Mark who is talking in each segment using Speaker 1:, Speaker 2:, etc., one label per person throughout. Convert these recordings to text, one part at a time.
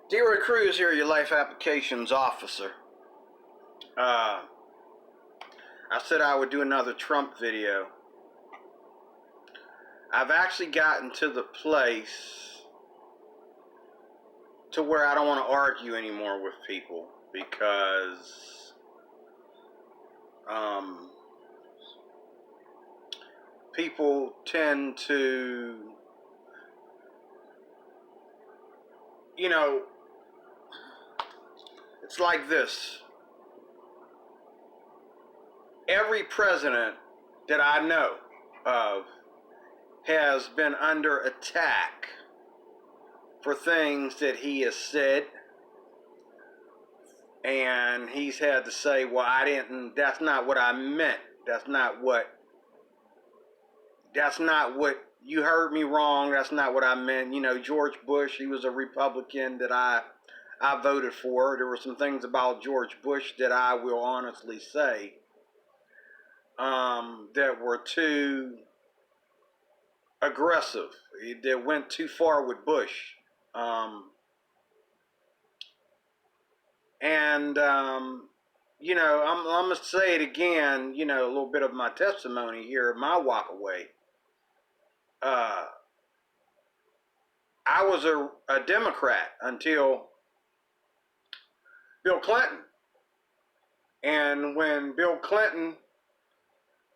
Speaker 1: D-Roy Cruz here, your life applications officer. I said I would do another Trump video. I've actually gotten to the place to where I don't want to argue anymore with people because people tend to, it's like this. Every president that I know of has been under attack for things that he has said, and he's had to say, well, that's not what I meant. That's not what you heard me wrong. That's not what I meant. George Bush, he was a Republican that I voted for. There were some things about George Bush that I will honestly say that were too aggressive. That went too far with Bush. I'm going to say it again, a little bit of my testimony here, my walk away. I was a Democrat until Bill Clinton. And when Bill Clinton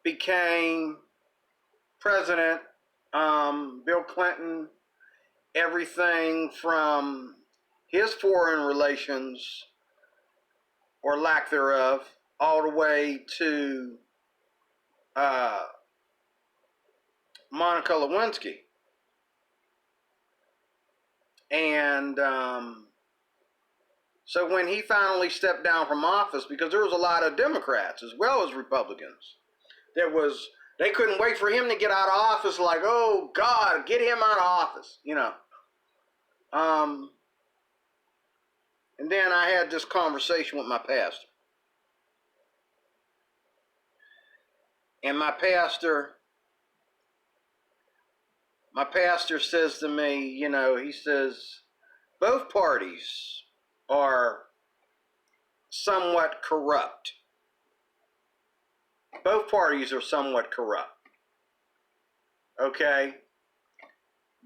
Speaker 1: became president, Bill Clinton, everything from his foreign relations or lack thereof, all the way to Monica Lewinsky. And so when he finally stepped down from office, because there was a lot of Democrats as well as Republicans, they couldn't wait for him to get out of office, like, oh God, get him out of office, And then I had this conversation with my pastor. And my pastor says to me, he says, both parties are somewhat corrupt. Both parties are somewhat corrupt. Okay?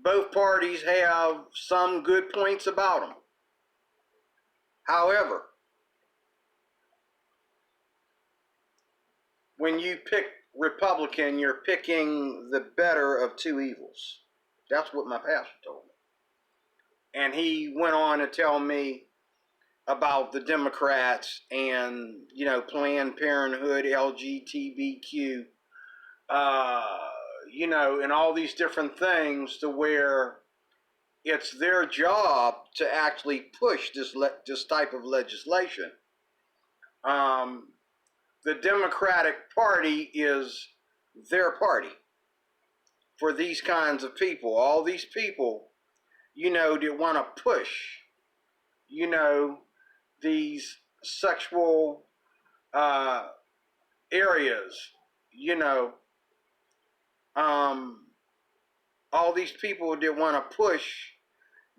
Speaker 1: Both parties have some good points about them. However, when you pick Republican, you're picking the better of two evils. That's what my pastor told me. And he went on to tell me about the Democrats and, Planned Parenthood, LGBTQ, and all these different things, to where it's their job to actually push this type of legislation. The Democratic Party is their party for these kinds of people. All these people, that want to push, these sexual areas, all these people that want to push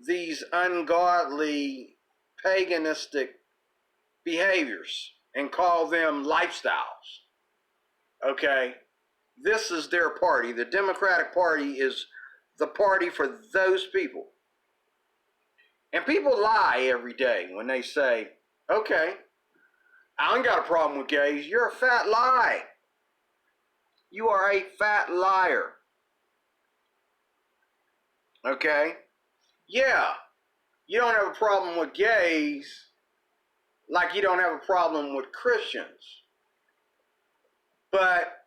Speaker 1: these ungodly, paganistic behaviors and call them lifestyles. Okay? This is their party. The Democratic Party is the party for those people. And people lie every day when they say, okay, I ain't got a problem with gays. You're a fat lie. You are a fat liar. Okay? Yeah, you don't have a problem with gays like you don't have a problem with Christians. But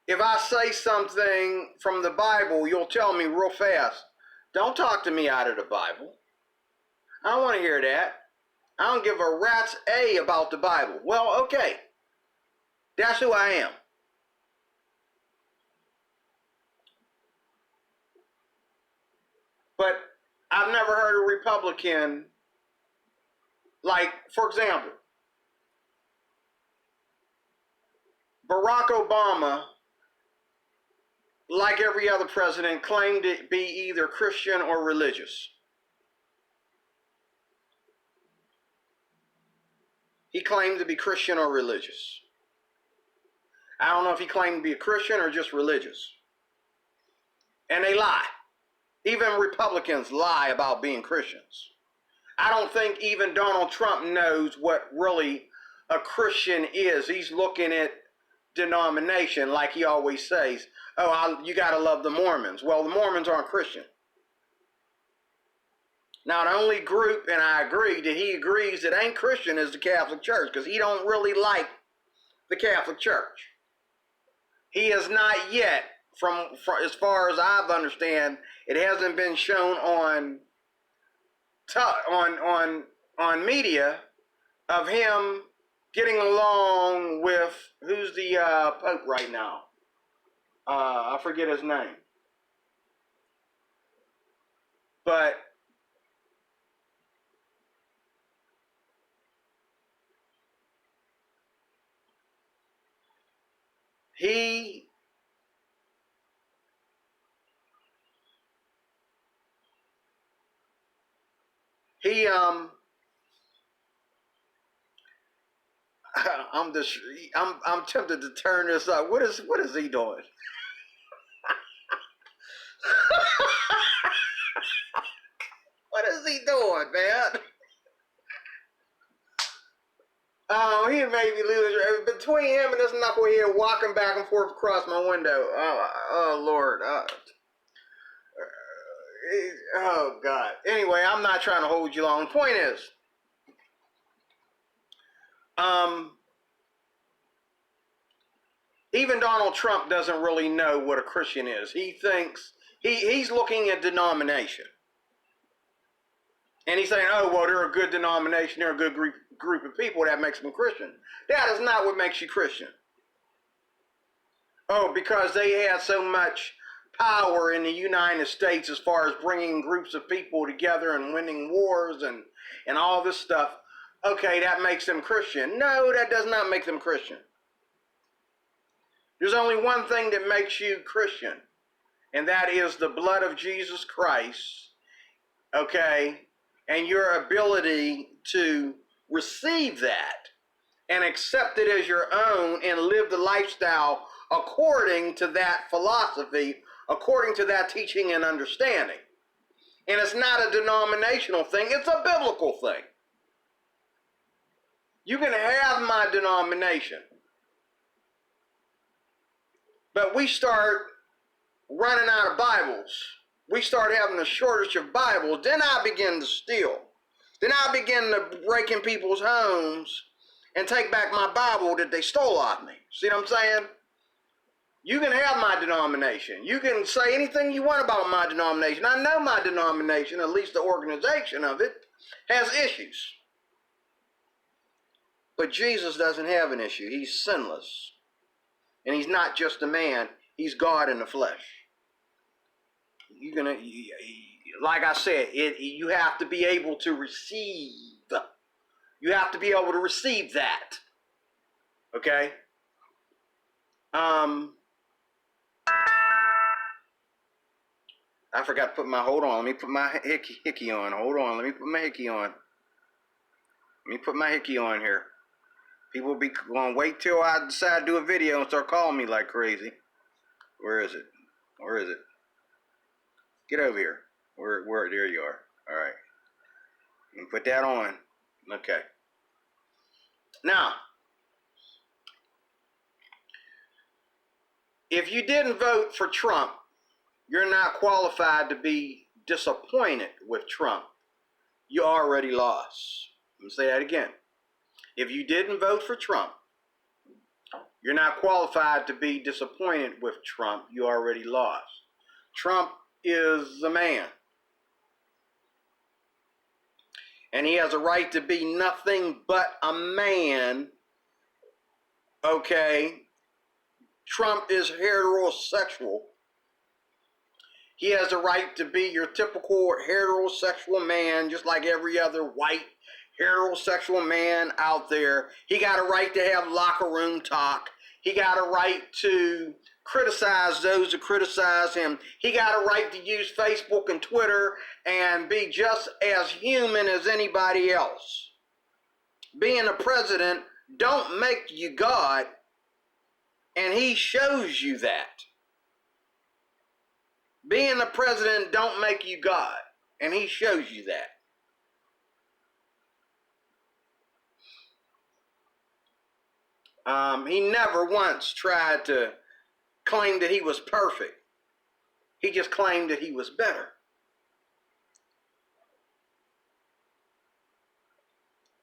Speaker 1: if I say something from the Bible, you'll tell me real fast, don't talk to me out of the Bible. I don't want to hear that. I don't give a rat's A about the Bible. Well, okay. That's who I am. But I've never heard a Republican, like, for example, Barack Obama, like every other president, claimed to be either Christian or religious. he claimed to be Christian or religious. I don't know if he claimed to be a Christian or just religious. And they lie. Even Republicans lie about being Christians. I don't think even Donald Trump knows what really a Christian is. He's looking at denomination like he always says, oh, you got to love the Mormons. Well, the Mormons aren't Christian. Now, the only group, and I agree, that he agrees that ain't Christian is the Catholic Church, because he don't really like the Catholic Church. He has not yet, from as far as I've understand, it hasn't been shown on media of him getting along with, who's the Pope right now? I forget his name. But he I'm tempted to turn this up. What is he doing? What is he doing, man? Oh, he made me lose. Between him and this knucklehead walking back and forth across my window. Oh Lord. Oh God. Anyway, I'm not trying to hold you long. Point is, even Donald Trump doesn't really know what a Christian is. He thinks he's looking at denomination. And he's saying, oh, well, they're a good denomination, they're a good group of people, that makes them Christian. That is not what makes you Christian. Oh, because they had so much power in the United States as far as bringing groups of people together and winning wars and all this stuff. Okay, that makes them Christian. No, that does not make them Christian. There's only one thing that makes you Christian, and that is the blood of Jesus Christ, okay, and your ability to receive that and accept it as your own and live the lifestyle according to that philosophy, according to that teaching and understanding. And it's not a denominational thing, it's a biblical thing. You can have my denomination, but we start running out of Bibles. We start having a shortage of Bibles. Then I begin to steal. Then I begin to break in people's homes and take back my Bible that they stole off me. See what I'm saying? You can have my denomination. You can say anything you want about my denomination. I know my denomination, at least the organization of it, has issues. But Jesus doesn't have an issue. He's sinless. And he's not just a man. He's God in the flesh. Like I said, you have to be able to receive. You have to be able to receive that. Okay? I forgot to put my, hold on, let me put my hickey on. Hold on, let me put my hickey on. Let me put my hickey on here. People will be going to wait till I decide to do a video and start calling me like crazy. Where is it? Where is it? Get over here. Where, there you are. All right. You can put that on. Okay. Now, if you didn't vote for Trump, you're not qualified to be disappointed with Trump. You already lost. Let me say that again. If you didn't vote for Trump, you're not qualified to be disappointed with Trump. You already lost. Trump is a man. And he has a right to be nothing but a man. Okay? Trump is heterosexual. He has a right to be your typical heterosexual man, just like every other white heterosexual man out there. He got a right to have locker room talk. He got a right to criticize those who criticize him. He got a right to use Facebook and Twitter and be just as human as anybody else. being a president don't make you God, and he shows you that. Being a president don't make you God, and he shows you that. He never once tried to claim that he was perfect. He just claimed that he was better.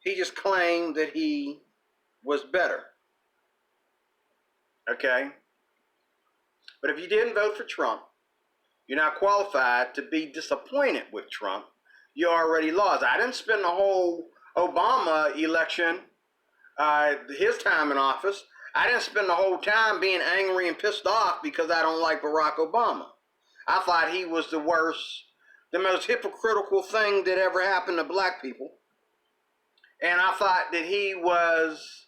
Speaker 1: He just claimed that he was better. Okay? But if you didn't vote for Trump, you're not qualified to be disappointed with Trump. You already lost. I didn't spend the whole Obama election, his time in office. I didn't spend the whole time being angry and pissed off because I don't like Barack Obama. I thought he was the worst, the most hypocritical thing that ever happened to black people. And I thought that he was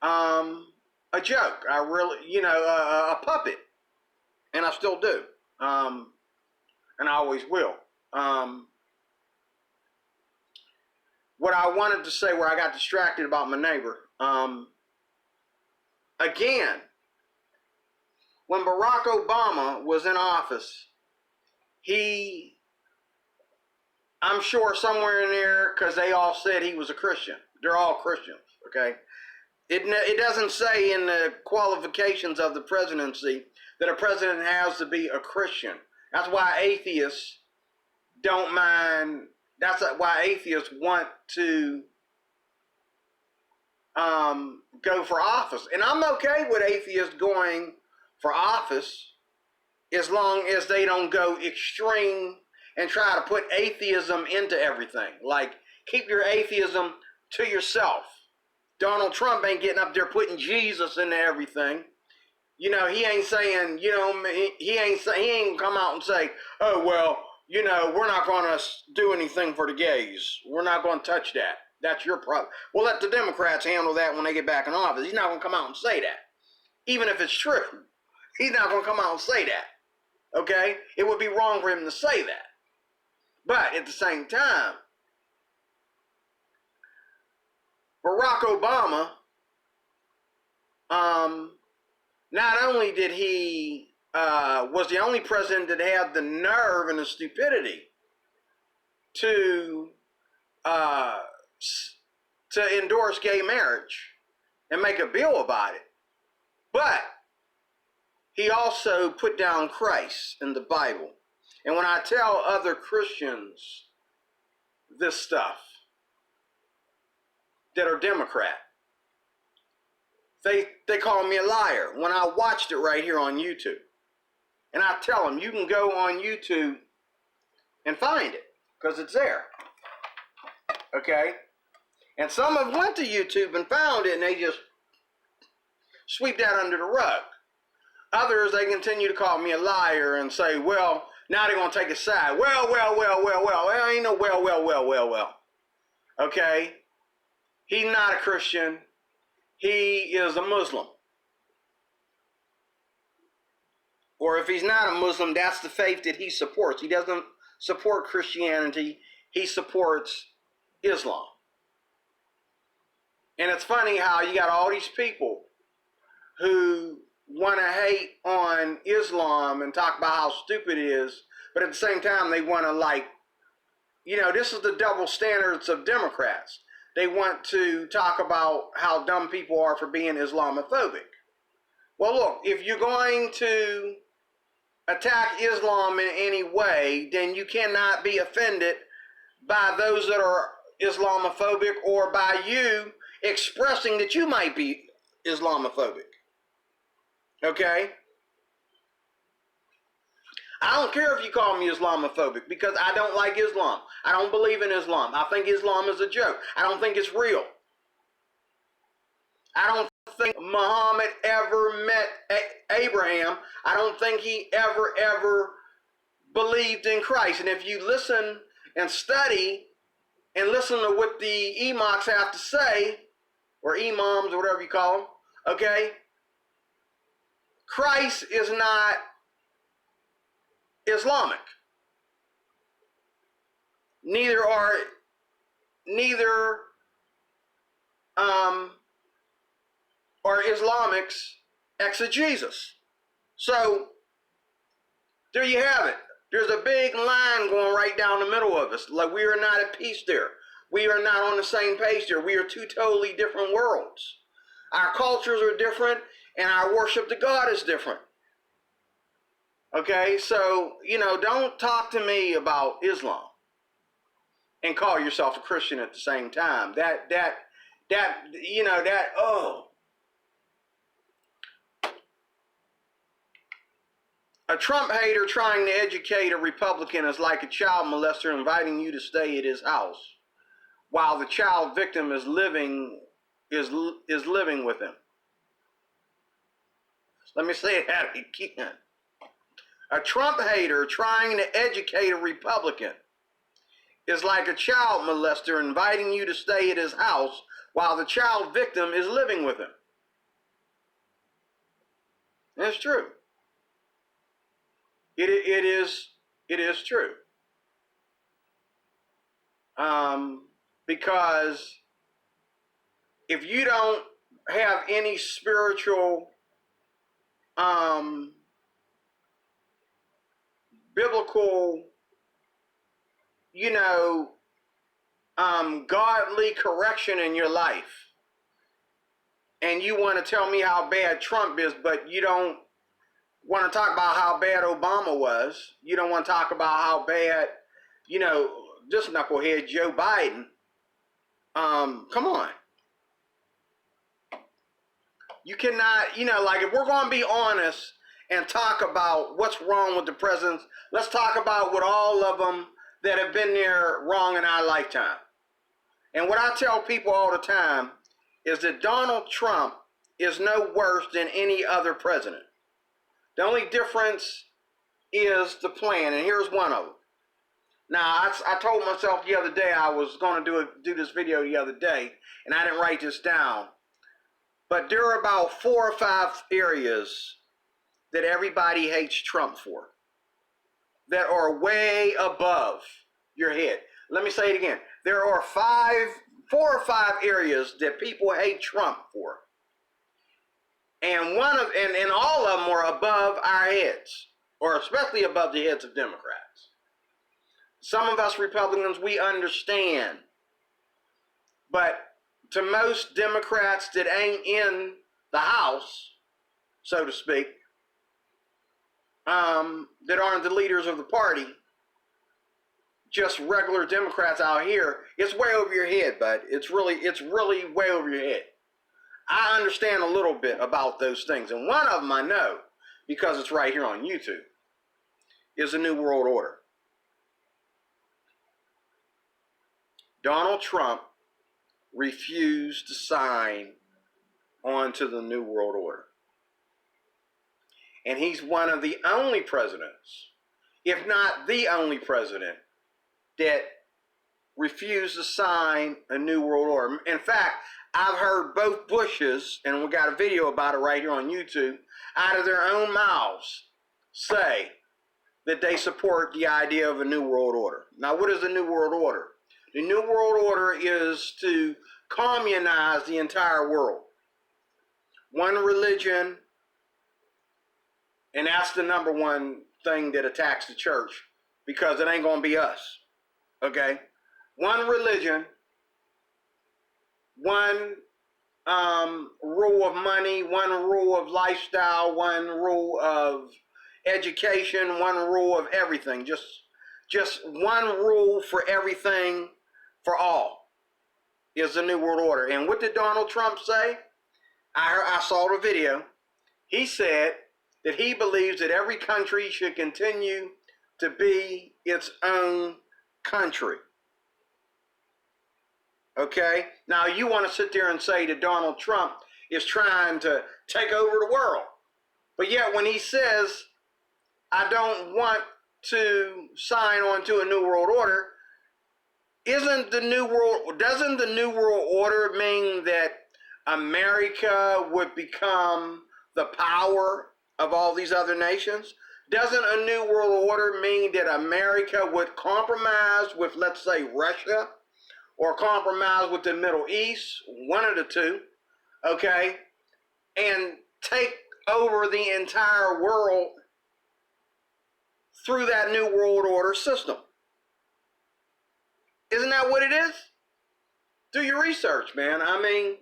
Speaker 1: a joke. I really, a puppet. And I still do. And I always will. What I wanted to say, where I got distracted about my neighbor, again, when Barack Obama was in office, I'm sure somewhere in there, because they all said he was a Christian. They're all Christians, okay? It doesn't say in the qualifications of the presidency that a president has to be a Christian. That's why atheists don't mind. That's why atheists want to go for office. And I'm okay with atheists going for office as long as they don't go extreme and try to put atheism into everything. Like, keep your atheism to yourself. Donald Trump ain't getting up there putting Jesus into everything. He ain't saying, he ain't come out and say, oh, well, we're not going to do anything for the gays. We're not going to touch that. That's your problem. We'll let the Democrats handle that when they get back in office. He's not going to come out and say that. Even if it's true, he's not going to come out and say that. Okay? It would be wrong for him to say that. But at the same time, Barack Obama, not only did he was the only president that had the nerve and the stupidity to endorse gay marriage and make a bill about it, but he also put down Christ in the Bible. And when I tell other Christians this stuff that are Democrat, they call me a liar when I watched it right here on YouTube. And I tell them, you can go on YouTube and find it, because it's there. Okay? And some have went to YouTube and found it, and they just sweep that under the rug. Others, they continue to call me a liar and say, well, now they're going to take a side. Well. There ain't no well. Okay? He's not a Christian. He is a Muslim. Or if he's not a Muslim, that's the faith that he supports. He doesn't support Christianity. He supports Islam. And it's funny how you got all these people who want to hate on Islam and talk about how stupid it is, but at the same time they want to this is the double standards of Democrats. They want to talk about how dumb people are for being Islamophobic. Well, look, if you're going to attack Islam in any way, then you cannot be offended by those that are Islamophobic or by you expressing that you might be Islamophobic. Okay? I don't care if you call me Islamophobic, because I don't like Islam. I don't believe in Islam. I think Islam is a joke. I don't think it's real. I don't think Muhammad ever met Abraham. I don't think he ever believed in Christ. And if you listen and study and listen to what the imams have to say, or imams or whatever you call them, okay? Christ is not Islamic. Neither or Islamics exegesis. So there you have it. There's a big line going right down the middle of us. Like, we are not at peace there. We are not on the same page there. We are two totally different worlds. Our cultures are different, and our worship to God is different. Okay, so, don't talk to me about Islam and call yourself a Christian at the same time. A Trump hater trying to educate a Republican is like a child molester inviting you to stay at his house while the child victim is living with him. Let me say that again. A Trump hater trying to educate a Republican is like a child molester inviting you to stay at his house while the child victim is living with him. And it's true. It is true. Because if you don't have any spiritual, biblical, godly correction in your life, and you want to tell me how bad Trump is, but you don't want to talk about how bad Obama was. You don't want to talk about how bad, this knucklehead Joe Biden. Come on. You cannot, if we're going to be honest and talk about what's wrong with the presidents, let's talk about what all of them that have been there wrong in our lifetime. And what I tell people all the time is that Donald Trump is no worse than any other president. The only difference is the plan, and here's one of them. Now, I told myself the other day I was going to do this video the other day, and I didn't write this down. But there are about 4 or 5 areas that everybody hates Trump for that are way above your head. Let me say it again. There are 4 or 5 areas that people hate Trump for. And and all of them are above our heads, or especially above the heads of Democrats. Some of us Republicans, we understand. But to most Democrats that ain't in the House, so to speak, that aren't the leaders of the party, just regular Democrats out here, it's way over your head, bud. It's really way over your head. I understand a little bit about those things, and one of them I know, because it's right here on YouTube, is the New World Order. Donald Trump refused to sign onto the New World Order. And he's one of the only presidents, if not the only president, that refused to sign a New World Order. In fact, I've heard both Bushes, and we got a video about it right here on YouTube, out of their own mouths say that they support the idea of a New World Order. Now, what is the New World Order? The New World Order is to communize the entire world. One religion, and that's the number one thing that attacks the church, because it ain't going to be us, okay? One religion, one rule of money, one rule of lifestyle, one rule of education, one rule of everything. Just one rule for everything for all is the New World Order. And what did Donald Trump say? I saw the video. He said that he believes that every country should continue to be its own country. Okay? Now, you want to sit there and say that Donald Trump is trying to take over the world. But yet, when he says, I don't want to sign on to a New World Order, doesn't the New World Order mean that America would become the power of all these other nations? Doesn't a New World Order mean that America would compromise with, let's say, Russia or compromise with the Middle East, one of the two, okay, and take over the entire world through that New World Order system. Isn't that what it is? Do your research, man. I mean,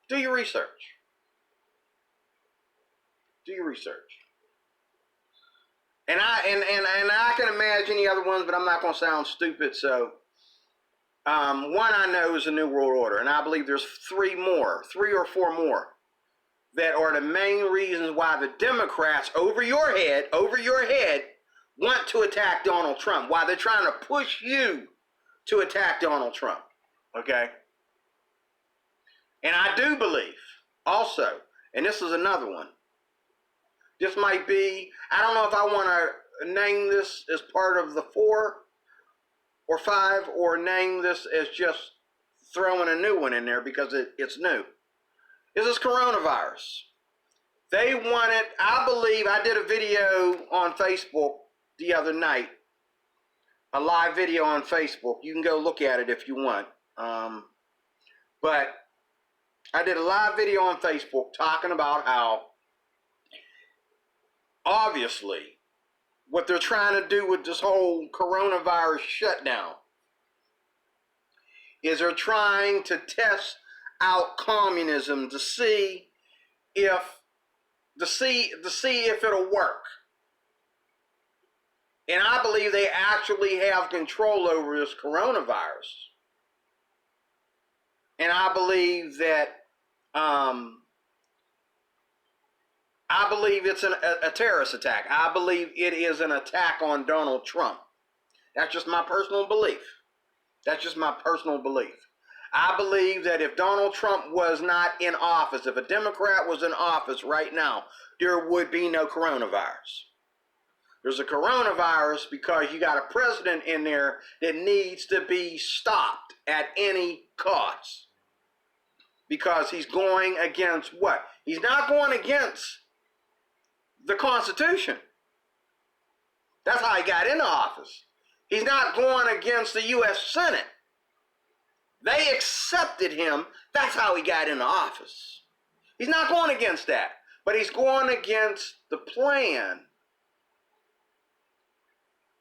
Speaker 1: do your research. Do your research. And I can imagine the other ones, but I'm not going to sound stupid. So, one I know is the New World Order, and I believe there's three or four more, that are the main reasons why the Democrats over your head, want to attack Donald Trump. Why they're trying to push you to attack Donald Trump. Okay? And I do believe also, and this is another one, this might be, I don't know if I want to name this as part of the 4 or 5, or name this as just throwing a new one in there because it's new. This is coronavirus. They wanted, I believe, I did a video on Facebook the other night, a live video on Facebook. You can go look at it if you want. But I did a live video on Facebook talking about how, obviously, what they're trying to do with this whole coronavirus shutdown is they're trying to test out communism to see if it'll work. And I believe they actually have control over this coronavirus. And I believe that it's a terrorist attack. I believe it is an attack on Donald Trump. That's just my personal belief. I believe that if Donald Trump was not in office, if a Democrat was in office right now, there would be no coronavirus. There's a coronavirus because you got a president in there that needs to be stopped at any cost. Because he's going against what? He's not going against the Constitution. That's how he got into office. He's not going against the U.S. Senate. They accepted him. That's how he got into office. He's not going against that. But he's going against the plan.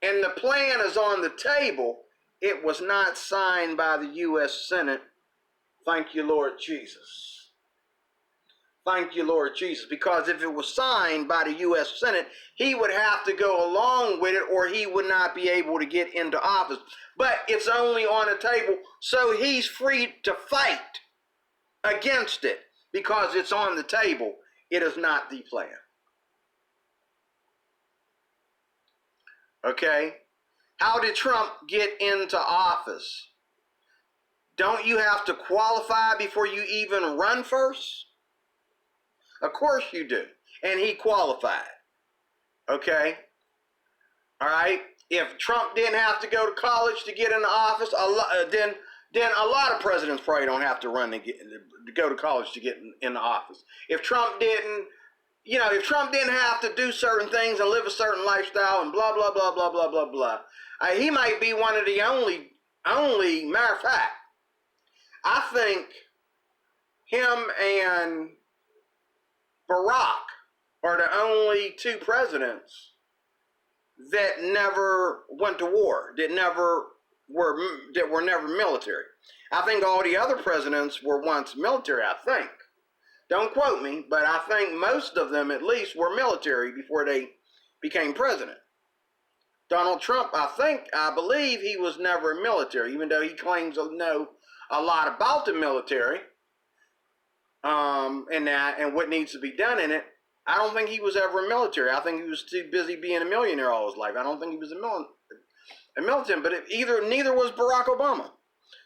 Speaker 1: And the plan is on the table. It was not signed by the U.S. Senate. Thank you, Lord Jesus. Thank you, Lord Jesus. Because if it was signed by the U.S. Senate, he would have to go along with it, or he would not be able to get into office. But it's only on the table, so he's free to fight against it because it's on the table. It is not the plan. Okay? How did Trump get into office? Don't you have to qualify before you even run first? Of course you do. And he qualified. Okay? All right? If Trump didn't have to go to college to get into office, then a lot of presidents probably don't have to to go to college to get into office. If Trump didn't have to do certain things and live a certain lifestyle and blah, blah, blah, blah, blah, blah, blah, he might be one of the only, matter of fact, I think him and Barack are the only two presidents that never went to war, that were never military. I think all the other presidents were once military, I think. Don't quote me, but I think most of them at least were military before they became president. Donald Trump, I believe he was never military, even though he claims to know a lot about the military and what needs to be done in it. I don't think he was ever military. I think he was too busy being a millionaire all his life. I don't think he was a military, but neither was Barack Obama.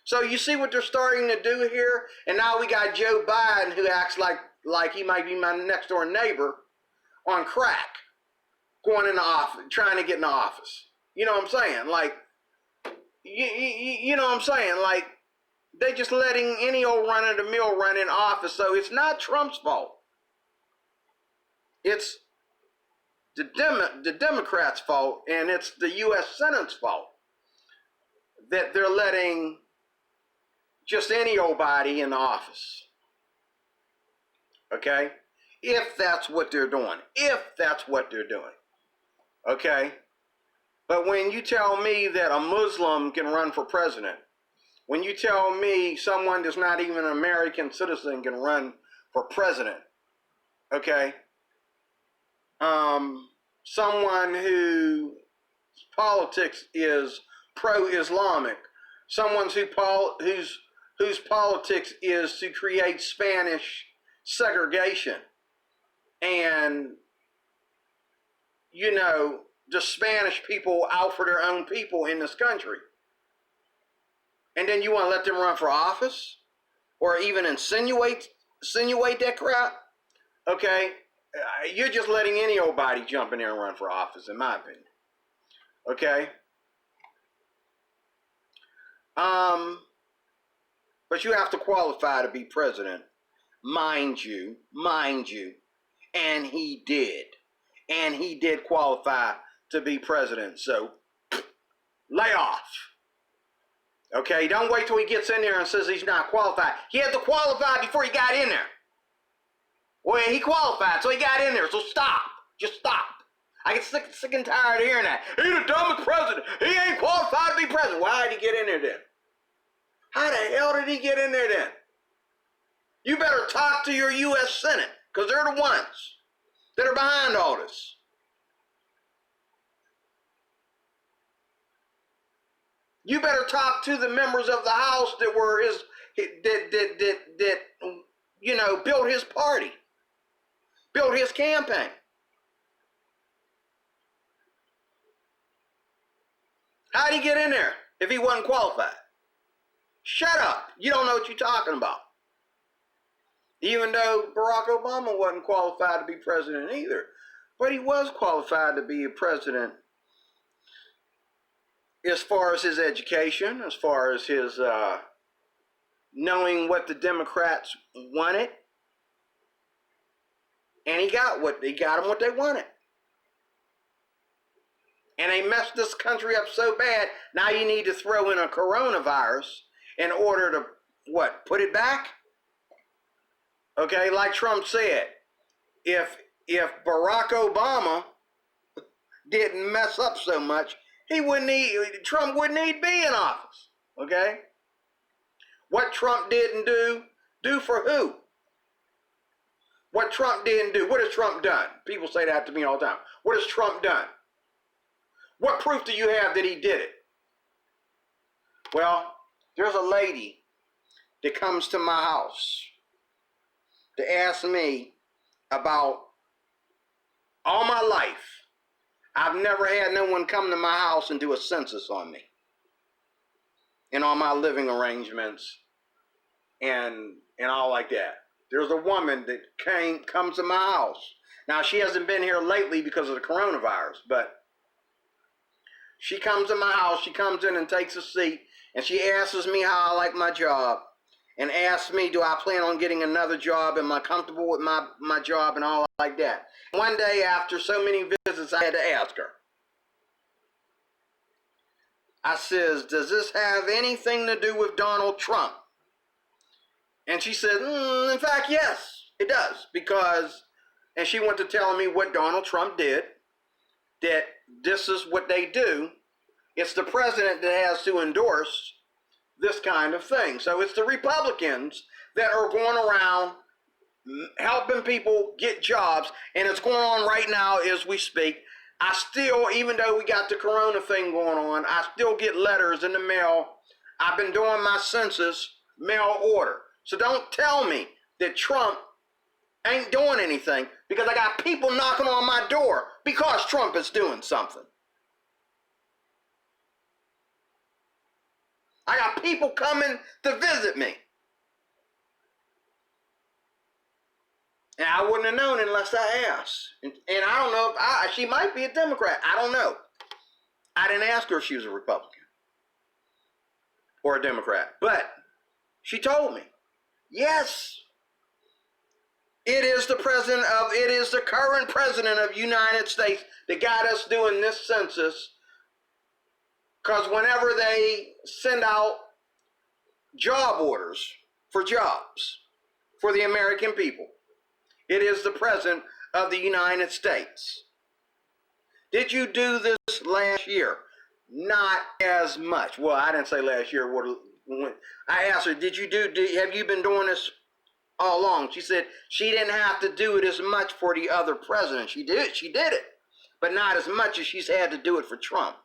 Speaker 1: So you see what they're starting to do here? And now we got Joe Biden, who acts like he might be my next door neighbor, on crack, going into office, trying to get in the office. You know what I'm saying? Like, you know what I'm saying? Like, they just letting any old run-of-the-mill run in office. So it's not Trump's fault. It's the Democrats' fault, and it's the U.S. Senate's fault that they're letting just any old body in the office. Okay? If that's what they're doing. If that's what they're doing. Okay? But when you tell me that a Muslim can run for president, when you tell me someone that's not even an American citizen can run for president, okay? Someone whose politics is pro-Islamic, someone whose politics is to create Spanish segregation and, you know, the Spanish people out for their own people in this country. And then you want to let them run for office? Or even insinuate that crap? Okay? You're just letting any old body jump in there and run for office, in my opinion. Okay? But you have to qualify to be president. Mind you. And he did. And he did qualify to be president. So, lay off. Okay, don't wait till he gets in there and says he's not qualified. He had to qualify before he got in there. Well, he qualified, so he got in there. So stop. Just stop. I get sick and tired of hearing that. He's the dumbest president. He ain't qualified to be president. Why did he get in there then? How the hell did he get in there then? You better talk to your U.S. Senate, because they're the ones that are behind all this. You better talk to the members of the House that were you know, built his party, built his campaign. How'd he get in there if he wasn't qualified? Shut up. You don't know what you're talking about. Even though Barack Obama wasn't qualified to be president either, but he was qualified to be a president as far as his education, as far as his knowing what the Democrats wanted, and he got them what they wanted. And they messed this country up so bad, now you need to throw in a coronavirus in order to, what, put it back? Okay, like Trump said, if Barack Obama didn't mess up so much, Trump wouldn't need to be in office, okay? What Trump didn't do for who? What Trump didn't do, what has Trump done? People say that to me all the time. What has Trump done? What proof do you have that he did it? Well, there's a lady that comes to my house to ask me about all my life. I've never had no one come to my house and do a census on me and on my living arrangements and all like that. There's a woman that comes to my house. Now, she hasn't been here lately because of the coronavirus, but she comes to my house, she comes in and takes a seat, and she asks me how I like my job, and asks me, do I plan on getting another job? Am I comfortable with my job and all like that? One day after so many visits, I had to ask her. I says, does this have anything to do with Donald Trump? And she said, in fact, yes, it does. Because, and she went to tell me what Donald Trump did, that this is what they do. It's the president that has to endorse this kind of thing. So it's the Republicans that are going around helping people get jobs, and it's going on right now as we speak. I still, even though we got the corona thing going on, I still get letters in the mail. I've been doing my census mail order. So don't tell me that Trump ain't doing anything, because I got people knocking on my door because Trump is doing something. I got people coming to visit me. And I wouldn't have known unless I asked. And I don't know if she might be a Democrat. I don't know. I didn't ask her if she was a Republican or a Democrat. But she told me, yes. It is the current president of the United States that got us doing this census, because whenever they send out job orders for jobs for the American people, it is the president of the United States. Did you do this last year? Not as much. Well, I didn't say last year. I asked her, have you been doing this all along? She said she didn't have to do it as much for the other president. She did it, but not as much as she's had to do it for Trump,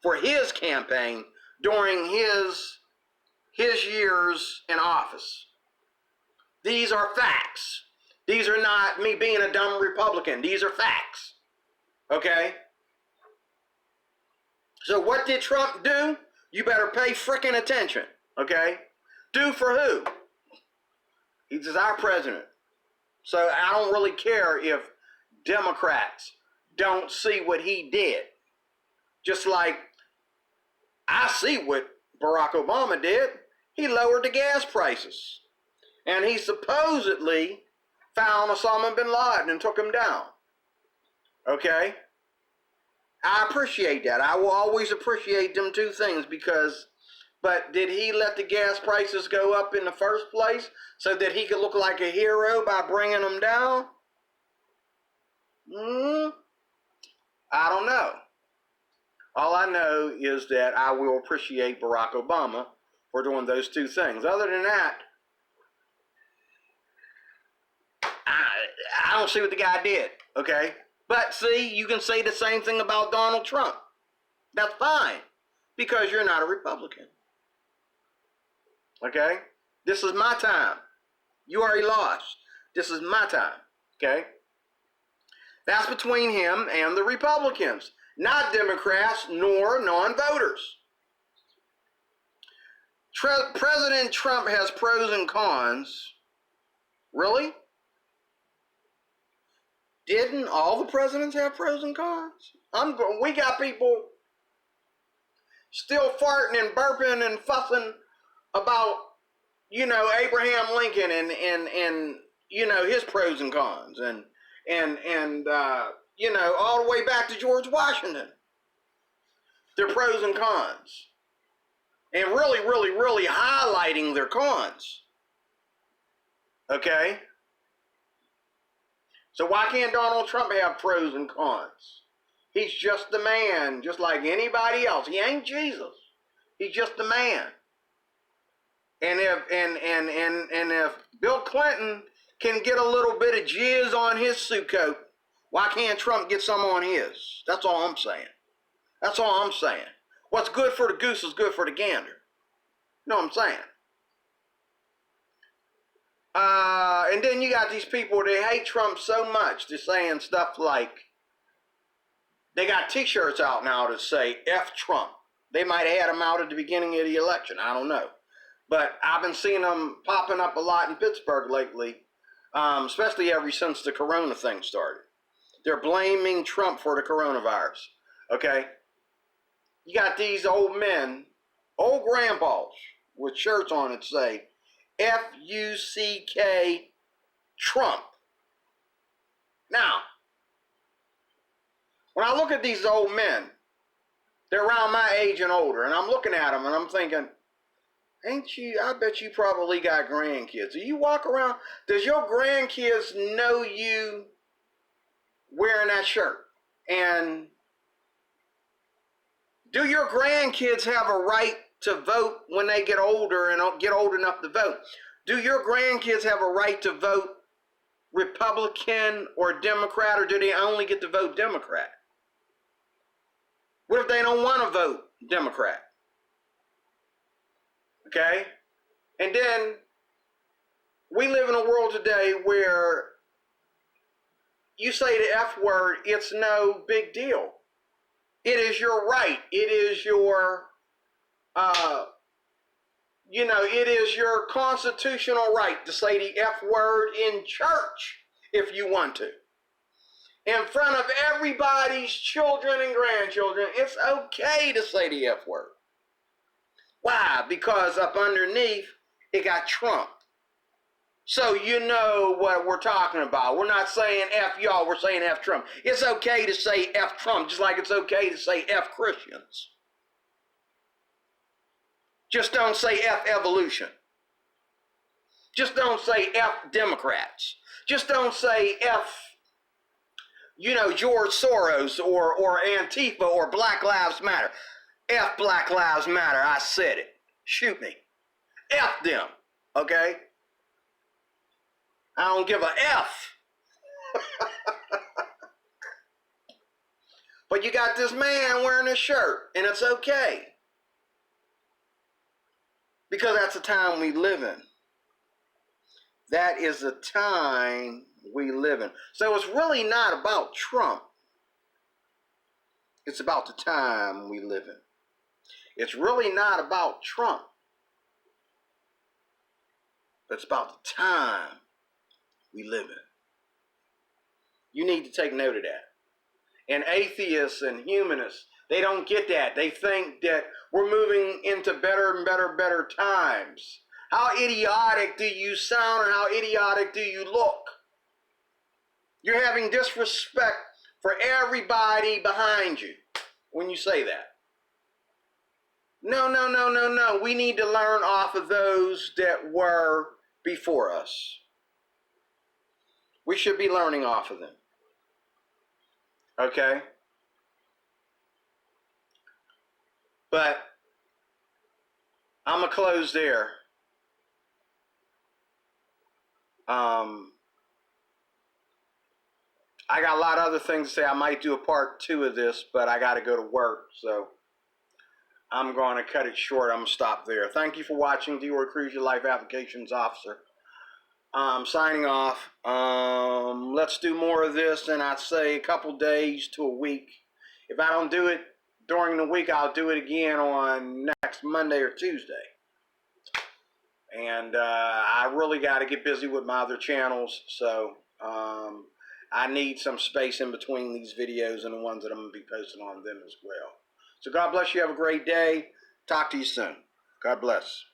Speaker 1: for his campaign during his years in office. These are facts. These are not me being a dumb Republican. These are facts. Okay? So what did Trump do? You better pay frickin' attention. Okay? Do for who? He's our president. So I don't really care if Democrats don't see what he did. Just like I see what Barack Obama did. He lowered the gas prices. And he supposedly found Osama bin Laden and took him down. Okay? I appreciate that. I will always appreciate them two things but did he let the gas prices go up in the first place so that he could look like a hero by bringing them down? I don't know. All I know is that I will appreciate Barack Obama for doing those two things. Other than that, I don't see what the guy did, okay? But see, you can say the same thing about Donald Trump. That's fine, because you're not a Republican. Okay? This is my time. You already lost. This is my time, okay? That's between him and the Republicans, not Democrats nor non-voters. President Trump has pros and cons. Really? Didn't all the presidents have pros and cons? We got people still farting and burping and fussing about, Abraham Lincoln and his pros and cons and all the way back to George Washington. Their pros and cons. And really, really, really highlighting their cons. Okay? So why can't Donald Trump have pros and cons? He's just a man, just like anybody else. He ain't Jesus. He's just a man. And if Bill Clinton can get a little bit of jizz on his suit coat, why can't Trump get some on his? That's all I'm saying. That's all I'm saying. What's good for the goose is good for the gander. You know what I'm saying? And then you got these people, they hate Trump so much, they're saying stuff like, they got t-shirts out now that say F Trump. They might have had them out at the beginning of the election, I don't know. But I've been seeing them popping up a lot in Pittsburgh lately, especially ever since the corona thing started. They're blaming Trump for the coronavirus, okay? You got these old men, old grandpas, with shirts on that say, F-U-C-K Trump. Now, when I look at these old men, they're around my age and older, and I'm looking at them and I'm thinking, I bet you probably got grandkids. Do you walk around, does your grandkids know you wearing that shirt? And do your grandkids have a right to vote when they get older and don't get old enough to vote? Do your grandkids have a right to vote Republican or Democrat, or do they only get to vote Democrat? What if they don't want to vote Democrat? Okay? And then we live in a world today where you say the F word, it's no big deal. It is your right. It is your, it is your constitutional right to say the F word in church if you want to. In front of everybody's children and grandchildren, it's okay to say the F word. Why? Because up underneath, it got Trump So you know what we're talking about. We're not saying F y'all, we're saying F Trump. It's okay to say F Trump, just like it's okay to say F Christians. Just don't say F evolution. Just don't say F Democrats. Just don't say F, George Soros or Antifa or Black Lives Matter. F Black Lives Matter, I said it. Shoot me. F them, okay? I don't give a F. But you got this man wearing a shirt, and it's okay. Because that's the time we live in. That is the time we live in. So it's really not about Trump. It's about the time we live in. It's really not about Trump. It's about the time we live in. You need to take note of that. And atheists and humanists, they don't get that. They think that we're moving into better and better times. How idiotic do you sound and how idiotic do you look? You're having disrespect for everybody behind you when you say that. No. We need to learn off of those that were before us. We should be learning off of them. Okay? But I'm going to close there. I got a lot of other things to say. I might do a part 2 of this, but I got to go to work, so I'm going to cut it short. I'm going to stop there. Thank you for watching. Dior Cruz, your Life Applications Officer. Signing off. Let's do more of this in, I'd say, a couple days to a week. If I don't do it during the week, I'll do it again on next Monday or Tuesday. And I really got to get busy with my other channels, so I need some space in between these videos and the ones that I'm going to be posting on them as well. So God bless you. Have a great day. Talk to you soon. God bless.